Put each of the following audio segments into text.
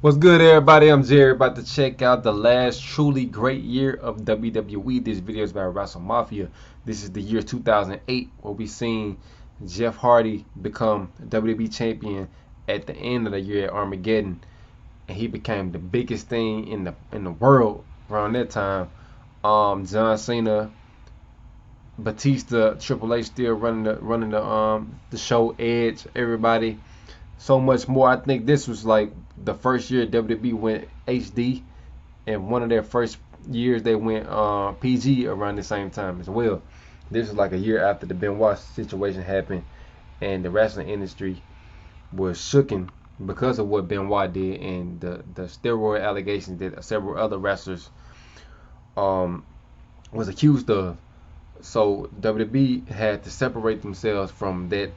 What's good, everybody? I'm Jerry, about to check out the last truly great year of WWE. This video is about Wrestle Mafia. This is the year 2008, where we seen Jeff Hardy become WWE champion at the end of the year at Armageddon, and he became the biggest thing in the world around that time. John Cena, Batista, Triple H still running the show, Edge, everybody so much more. I think this was like the first year WWE went HD, and one of their first years they went PG around the same time as well. This is like a year after the Benoit situation happened, and the wrestling industry was shooken because of what Benoit did and the steroid allegations that several other wrestlers um, was accused of. So WWE had to separate themselves from that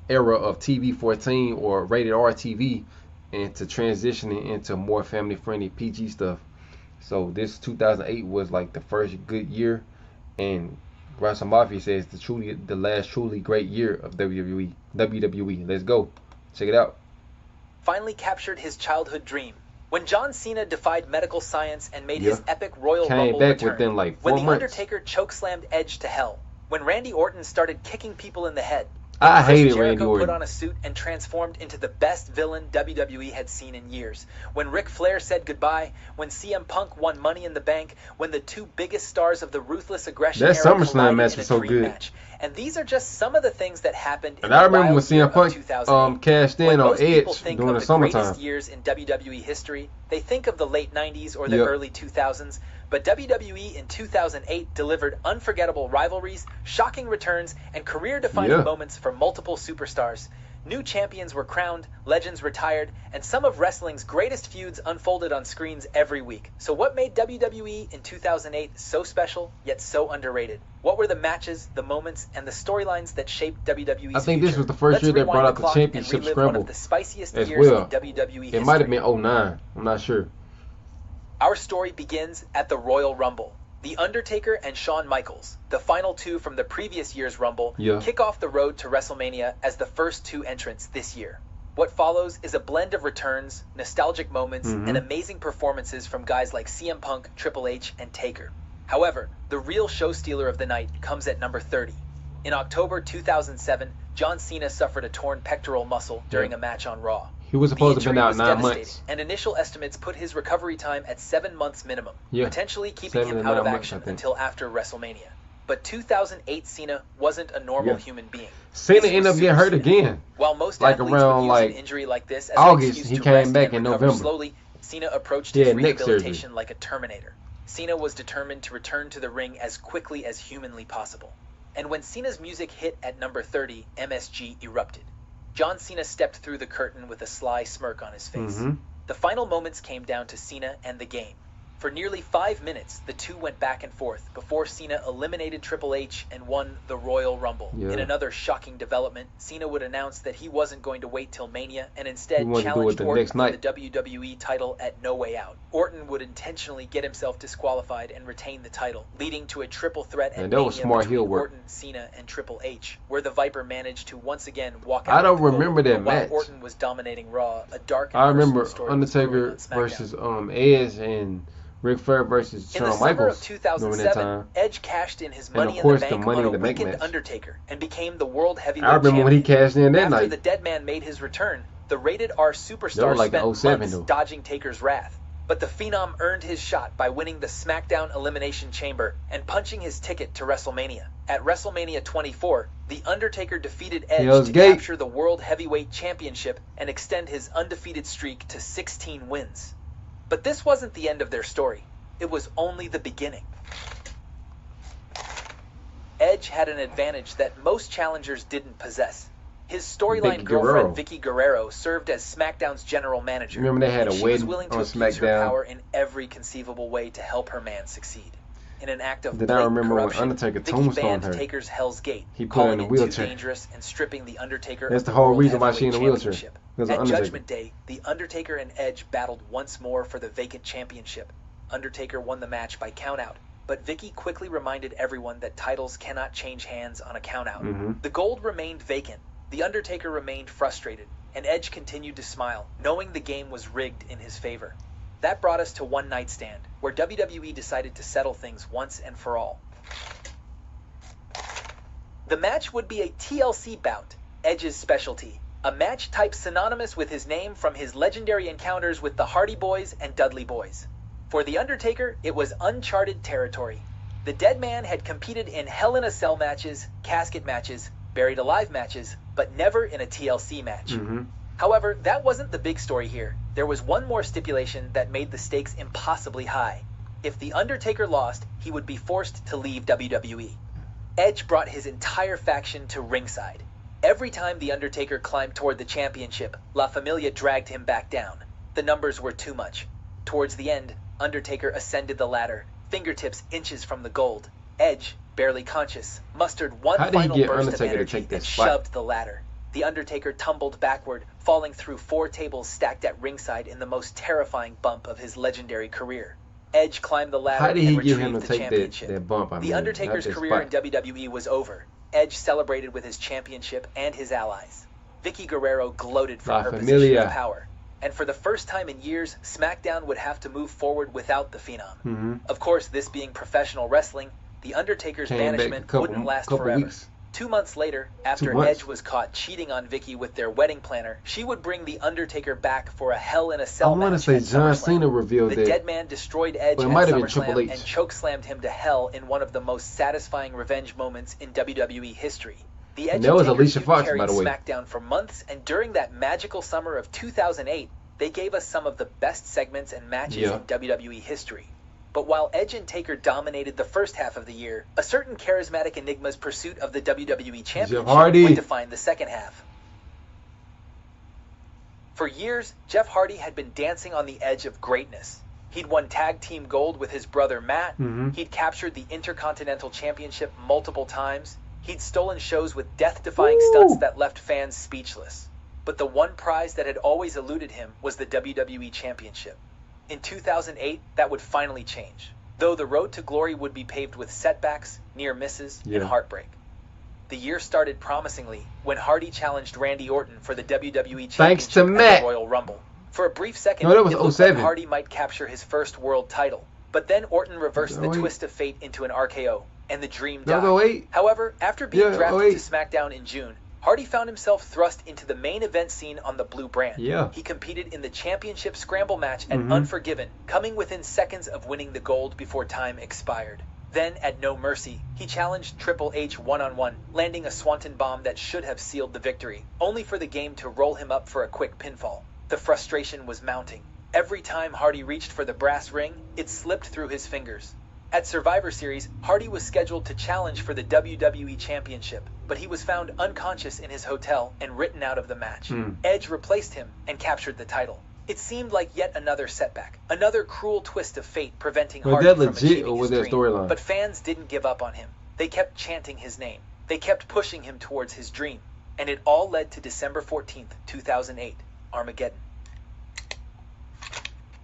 era of TV 14 or rated R TV and to transitioning into more family friendly PG stuff. So this 2008 was like the first good year, and Wrestle Mafia says the last truly great year of WWE. WWE. Let's go. Check it out. Finally captured his childhood dream. When John Cena defied medical science and made Yeah. his epic Royal Came Rumble back return. within like When 4 The months. Undertaker chokeslammed Edge to hell. When Randy Orton started kicking people in the head. I Chris hated Jericho Randy Orton. put on a suit and transformed into the best villain WWE had seen in years. When Ric Flair said goodbye. When CM Punk won Money in the Bank. When the two biggest stars of the Ruthless Aggression That era SummerSlam collided match in a was so dream good. match. And these are just some of the things that happened in And I the remember when wild year CM of Punk 2008. cashed in When on most people Edge think during the of the greatest summertime. years in WWE history, they think of the late 90s or the Yep. early 2000s, but WWE in 2008 delivered unforgettable rivalries, shocking returns, and career-defining Yeah. moments for multiple superstars. New champions were crowned, legends retired, and some of wrestling's greatest feuds unfolded on screens every week. So what made WWE in 2008 so special, yet so underrated? What were the matches, the moments, and the storylines that shaped WWE's I think this future? was the first Let's year they rewind brought out the clock championship and relive one scramble of the spiciest as years well. in WWE history. It might have been 09. I'm not sure. Our story begins at the Royal Rumble. The Undertaker and Shawn Michaels, the final two from the previous year's Rumble, Yeah. kick off the road to WrestleMania as the first two entrants this year. What follows is a blend of returns, nostalgic moments, and amazing performances from guys like CM Punk, Triple H, and Taker. However, the real show stealer of the night comes at number 30. In October 2007, John Cena suffered a torn pectoral muscle during a match on Raw. He was supposed to have been The out injury was 9 devastating, months. and initial estimates put his recovery time at 7 months minimum, Yeah, potentially keeping 7 him to out 9 of months, I action think. until after WrestleMania. But 2008 Cena wasn't a normal Yeah. human being. Cena This ended was up getting Super hurt Cena. again. While most Like athletes around, would use like, an injury like this as August, an excuse he to came rest back and in recover November. slowly, Cena approached He his had neck rehabilitation like a Terminator. Cena was determined to return to the ring as quickly as humanly possible. And when Cena's music hit at number 30, MSG erupted. John Cena stepped through the curtain with a sly smirk on his face. The final moments came down to Cena and the game. For nearly 5 minutes, the two went back and forth before Cena eliminated Triple H and won the Royal Rumble. Yeah. In another shocking development, Cena would announce that he wasn't going to wait till Mania and He instead wanted to do it challenged the Orton next for night. the WWE title at No Way Out. Orton would intentionally get himself disqualified and retain the title, leading to a triple threat at And that was Mania smart between heel work. Orton, Cena, and Triple H, where the Viper managed to once again walk out. I don't with the gold. remember that But while match. Orton was dominating Raw, a dark and I remember personal story was brewing Undertaker on SmackDown. versus Edge and Ric Flair versus In the Shawn summer Michaels of during that 2007, time. Edge cashed in his And Money of course, in the the Bank Money on in a the Bank weakened match. Undertaker and became the World Heavyweight I remember when he Champion. cashed in that After night. the Dead Man made his return, the Rated R Superstar That was like spent in 07 months though. dodging Taker's wrath. But the Phenom earned his shot by winning the SmackDown Elimination Chamber and punching his ticket to WrestleMania. At WrestleMania 24, The Undertaker defeated Edge Hell's to Gate. capture the World Heavyweight Championship and extend his undefeated streak to 16 wins. But this wasn't the end of their story. It was only the beginning. Edge had an advantage that most challengers didn't possess. His storyline Vickie girlfriend Guerrero. Vickie Guerrero served as SmackDown's general manager. Remember they had and a she was wedding willing to on abuse her SmackDown. power in every conceivable way to help her man succeed. In an act of Then I blatant remember when corruption, Undertaker Vickie tombstoned banned her. Taker's Hell's Gate, He put her calling in a it too wheelchair. dangerous and stripping the Undertaker That's of the the whole World reason why she in a Heavyweight wheelchair. Championship. Because of At Undertaker. Judgment Day, the Undertaker and Edge battled once more for the vacant championship. Undertaker won the match by countout, but Vickie quickly reminded everyone that titles cannot change hands on a countout. The gold remained vacant, the Undertaker remained frustrated, and Edge continued to smile, knowing the game was rigged in his favor. That brought us to One Night Stand, where WWE decided to settle things once and for all. The match would be a TLC bout, Edge's specialty, a match type synonymous with his name from his legendary encounters with the Hardy Boys and Dudley Boys. For The Undertaker, it was uncharted territory. The Dead Man had competed in Hell in a Cell matches, casket matches, buried alive matches, but never in a TLC match. However, that wasn't the big story here. There was one more stipulation that made the stakes impossibly high. If The Undertaker lost, he would be forced to leave WWE. Edge brought his entire faction to ringside. Every time The Undertaker climbed toward the championship, La Familia dragged him back down. The numbers were too much. Towards the end, Undertaker ascended the ladder, fingertips inches from the gold. Edge, barely conscious, mustered one final burst of energy and shoved the ladder. The Undertaker tumbled backward, falling through 4 tables stacked at ringside in the most terrifying bump of his legendary career. Edge climbed the ladder and retrieved the championship. The Undertaker's career in WWE was over. Edge celebrated with his championship and his allies. Vicky Guerrero gloated from her position of power. And for the first time in years, SmackDown would have to move forward without the Phenom. Of course, this being professional wrestling, The Undertaker's banishment wouldn't last forever. 2 months later, after Edge was caught cheating on Vicky with their wedding planner, she would bring The Undertaker back for a Hell in a Cell match. I want to say John Cena revealed the Dead Man destroyed Edge at SummerSlam and chokeslammed him to hell in one of the most satisfying revenge moments in WWE history. The Edge and Alicia Fox carried SmackDown for months, and during that magical summer of 2008, they gave us some of the best segments and matches in WWE history. But while Edge and Taker dominated the first half of the year, a certain charismatic enigma's pursuit of the WWE Championship would define the second half. For years, Jeff Hardy had been dancing on the edge of greatness. He'd won Tag Team Gold with his brother Matt. He'd captured the Intercontinental Championship multiple times. He'd stolen shows with death-defying stunts that left fans speechless. But the one prize that had always eluded him was the WWE Championship. In 2008, that would finally change, though the road to glory would be paved with setbacks, near misses, and heartbreak. The year started promisingly when Hardy challenged Randy Orton for the WWE Championship at the Royal Rumble. For a brief second, it looked like Hardy might capture his first world title, but then Orton reversed the twist of fate into an RKO, and the dream died. However, after being drafted to SmackDown in June, Hardy found himself thrust into the main event scene on the blue brand. He competed in the championship scramble match at Unforgiven, coming within seconds of winning the gold before time expired. Then, at No Mercy, he challenged Triple H one-on-one, landing a swanton bomb that should have sealed the victory, only for the game to roll him up for a quick pinfall. The frustration was mounting. Every time Hardy reached for the brass ring, it slipped through his fingers. At Survivor Series, Hardy was scheduled to challenge for the WWE Championship, but he was found unconscious in his hotel and written out of the match. Edge replaced him and captured the title. It seemed like yet another setback, another cruel twist of fate preventing Hardy from achieving his dream. But fans didn't give up on him. They kept chanting his name. They kept pushing him towards his dream. And it all led to December 14th, 2008, Armageddon.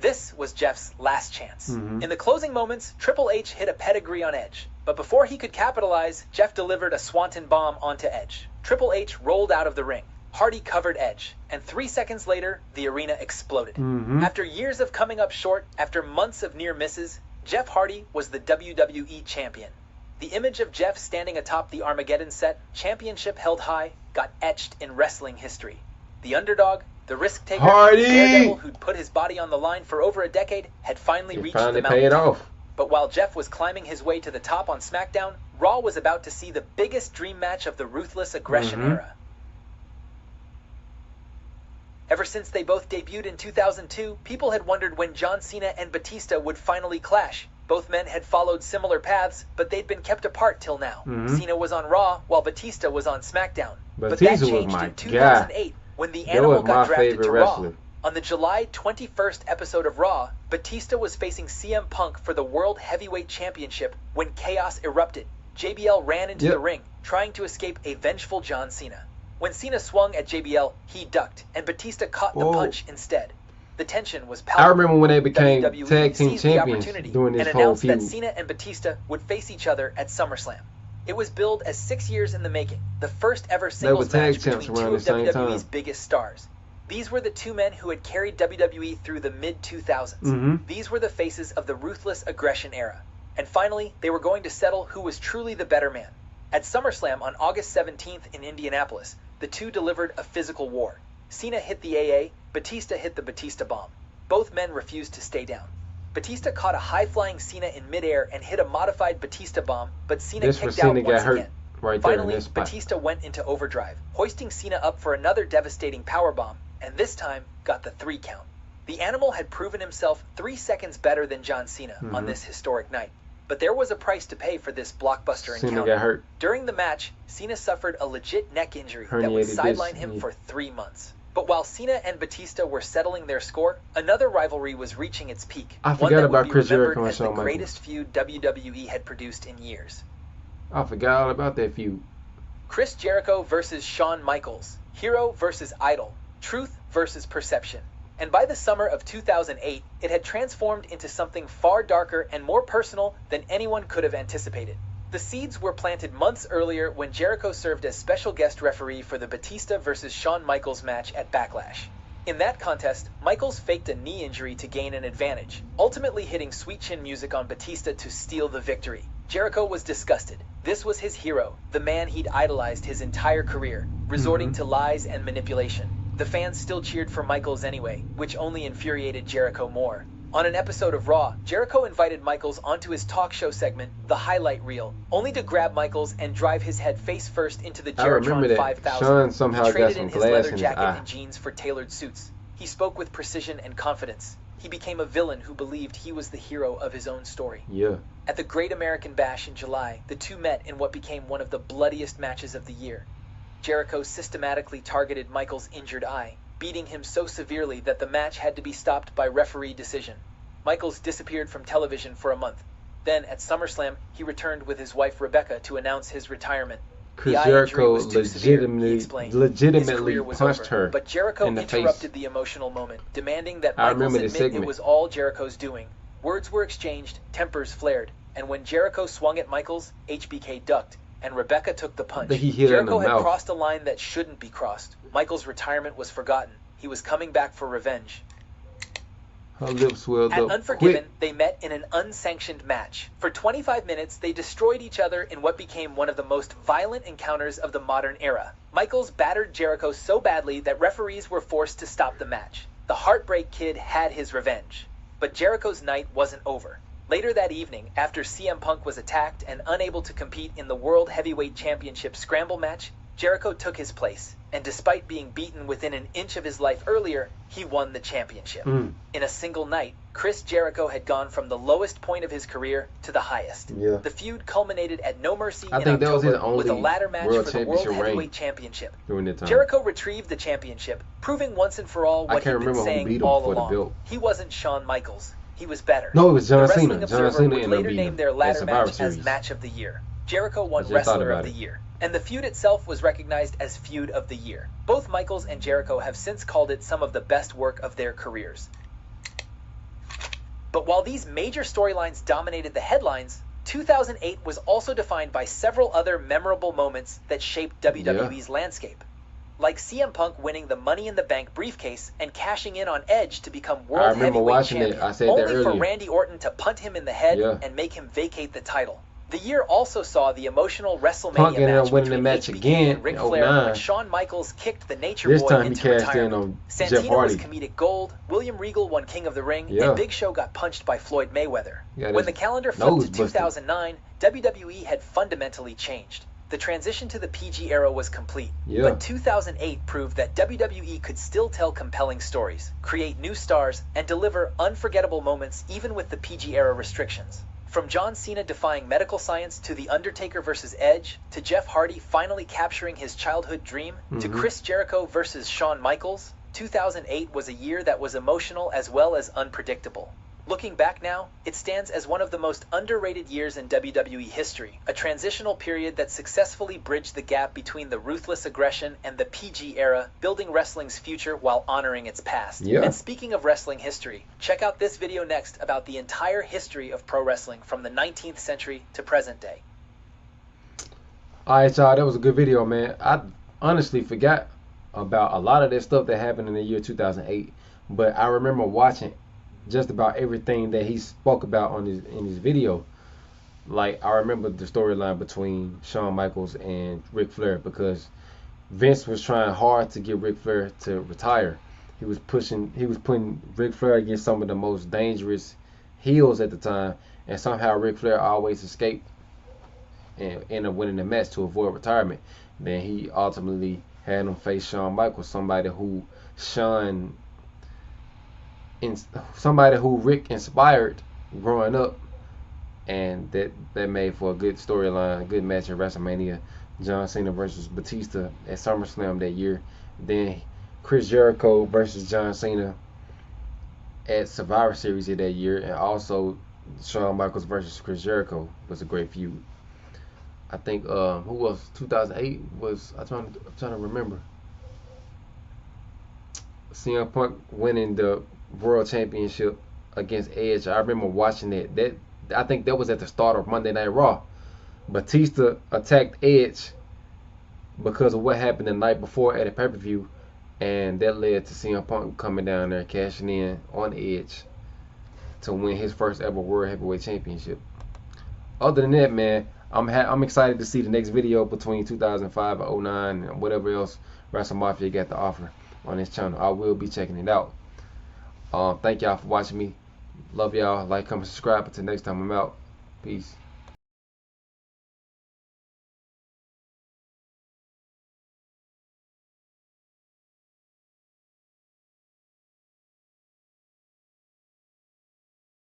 This was Jeff's last chance. In the closing moments, Triple H hit a pedigree on Edge. But before he could capitalize, Jeff delivered a swanton bomb onto Edge. Triple H rolled out of the ring. Hardy covered Edge, and 3 seconds later, the arena exploded. After years of coming up short, after months of near misses, Jeff Hardy was the WWE Champion. The image of Jeff standing atop the Armageddon set, championship held high, got etched in wrestling history. The underdog, the risk taker, the daredevil who'd put his body on the line for over a decade, had finally reached the mountaintop. But while Jeff was climbing his way to the top on SmackDown, Raw was about to see the biggest dream match of the ruthless aggression era. Ever since they both debuted in 2002, people had wondered when John Cena and Batista would finally clash. Both men had followed similar paths, but they'd been kept apart till now. Cena was on Raw, while Batista was on SmackDown. But that changed in 2008, when the Animal got drafted to Raw. On the July 21st episode of Raw, Batista was facing CM Punk for the World Heavyweight Championship when chaos erupted. JBL ran into the ring, trying to escape a vengeful John Cena. When Cena swung at JBL, he ducked, and Batista caught the punch instead. The tension was palpable. I remember when they became tag team champions during this whole feud. And announced that Cena and Batista would face each other at SummerSlam. It was billed as 6 years in the making, the first ever singles match between two of WWE's biggest stars. These were the two men who had carried WWE through the mid-2000s. These were the faces of the ruthless aggression era. And finally, they were going to settle who was truly the better man. At SummerSlam on August 17th in Indianapolis, the two delivered a physical war. Cena hit the AA, Batista hit the Batista bomb. Both men refused to stay down. Batista caught a high-flying Cena in midair and hit a modified Batista bomb, but Cena kicked out once again. Finally, Batista went into overdrive, hoisting Cena up for another devastating powerbomb, and this time got the 3 count. The Animal had proven himself 3 seconds better than John Cena on this historic night. But there was a price to pay for this blockbuster encounter. Cena got hurt. During the match, Cena suffered a legit neck injury that would sideline him for 3 months. But while Cena and Batista were settling their score, another rivalry was reaching its peak. I forgot about Chris Jericho and Shawn Michaels. The Michaels. greatest feud WWE had produced in years. I forgot all about that feud. Chris Jericho versus Shawn Michaels. Hero versus idol. Truth versus perception. And by the summer of 2008, it had transformed into something far darker and more personal than anyone could have anticipated. The seeds were planted months earlier when Jericho served as special guest referee for the Batista versus Shawn Michaels match at Backlash. In that contest, Michaels faked a knee injury to gain an advantage, ultimately hitting Sweet Chin Music on Batista to steal the victory. Jericho was disgusted. This was his hero, the man he'd idolized his entire career, resorting to lies and manipulation. The fans still cheered for Michaels anyway, which only infuriated Jericho more. On an episode of Raw, Jericho invited Michaels onto his talk show segment, The Highlight Reel, only to grab Michaels and drive his head face first into the Jeritron 5000. Shawn somehow he traded got some in his glass leather in his jacket eye. and jeans for tailored suits. He spoke with precision and confidence. He became a villain who believed he was the hero of his own story. Yeah. At the Great American Bash in July, the two met in what became one of the bloodiest matches of the year. Jericho systematically targeted Michaels' injured eye, beating him so severely that the match had to be stopped by referee decision. Michaels disappeared from television for a month. Then, at SummerSlam, he returned with his wife Rebecca to announce his retirement. Chris Jericho legitimately punched her but Jericho in the interrupted face. the emotional moment, demanding that I Michaels remember this admit it segment. was all Jericho's doing. Words were exchanged, tempers flared, and when Jericho swung at Michaels, HBK ducked, and Rebecca took the punch. I think he hit her in the Jericho had mouth. crossed a line that shouldn't be crossed. Michaels' retirement was forgotten. He was coming back for revenge. Her lips swelled At up Unforgiven, quick. they met in an unsanctioned match. For 25 minutes, they destroyed each other in what became one of the most violent encounters of the modern era. Michaels battered Jericho so badly that referees were forced to stop the match. The Heartbreak Kid had his revenge. But Jericho's night wasn't over. Later that evening, after CM Punk was attacked and unable to compete in the World Heavyweight Championship Scramble match, Jericho took his place, and despite being beaten within an inch of his life earlier, he won the championship. In a single night, Chris Jericho had gone from the lowest point of his career to the highest. Yeah. The feud culminated at No Mercy I in think that was his October with a only ladder match World for the World Championship Heavyweight reign Championship. during that time. Jericho retrieved the championship, proving once and for all I what can't he'd been remember who saying beat him all for the along. belt. He wasn't Shawn Michaels. He was better. No, it was John The Wrestling Cena. John Observer Cena would ended up later beating name him their at ladder Survivor match as Series. Match of the Year. Jericho won I just thought Wrestler about of the it. Year, and the feud itself was recognized as Feud of the Year. Both Michaels and Jericho have since called it some of the best work of their careers. But while these major storylines dominated the headlines, 2008 was also defined by several other memorable moments that shaped WWE's landscape. Like CM Punk winning the Money in the Bank briefcase and cashing in on Edge to become I World remember Heavyweight watching it. Champion, I said that only for earlier. Randy Orton to punt him in the head Yeah. and make him vacate the title. The year also saw the emotional WrestleMania Punk ended up match winning the between match HBK again and Ric in Flair 09. when Shawn Michaels kicked the Nature This Boy time he into cashed in retirement. on Jeff Santino was Hardy. comedic gold, William Regal won King of the Ring, Yeah. and Big Show got punched by Floyd Mayweather. Yeah, When the his calendar flipped nose to busted. 2009, WWE had fundamentally changed. The transition to the PG era was complete, Yeah. but 2008 proved that WWE could still tell compelling stories, create new stars, and deliver unforgettable moments even with the PG era restrictions. From John Cena defying medical science to The Undertaker versus Edge, to Jeff Hardy finally capturing his childhood dream, to Chris Jericho versus Shawn Michaels, 2008 was a year that was emotional as well as unpredictable. Looking back now, it stands as one of the most underrated years in WWE history, a transitional period that successfully bridged the gap between the ruthless aggression and the PG era, building wrestling's future while honoring its past. Yeah. And speaking of wrestling history, check out this video next about the entire history of pro wrestling from the 19th century to present day. Alright, y'all, that was a good video, man. I honestly forgot about a lot of that stuff that happened in the year 2008. But I remember watching just about everything that he spoke about on his video. Like I remember the storyline between Shawn Michaels and Ric Flair because Vince was trying hard to get Ric Flair to retire. He was putting Ric Flair against some of the most dangerous heels at the time, and somehow Ric Flair always escaped and ended up winning the match to avoid retirement. Then he ultimately had him face Shawn Michaels, Shawn, somebody who Rick inspired growing up, and that made for a good storyline, a good match at WrestleMania. John Cena versus Batista at SummerSlam that year. Then Chris Jericho versus John Cena at Survivor Series of that year, and also Shawn Michaels versus Chris Jericho was a great feud. I think who was 2008 was I'm trying to remember. CM Punk winning the World Championship against Edge. I remember watching that. I think that was at the start of Monday Night Raw. Batista attacked Edge because of what happened the night before at a pay-per-view, and that led to CM Punk coming down there cashing in on Edge to win his first ever World Heavyweight Championship. Other than that, man, I'm excited to see the next video between 2005 and 09 and whatever else Wrestle Mafia got to offer on this channel. I will be checking it out. Thank y'all for watching me. Love y'all. Like, comment, subscribe. Until next time, I'm out. Peace.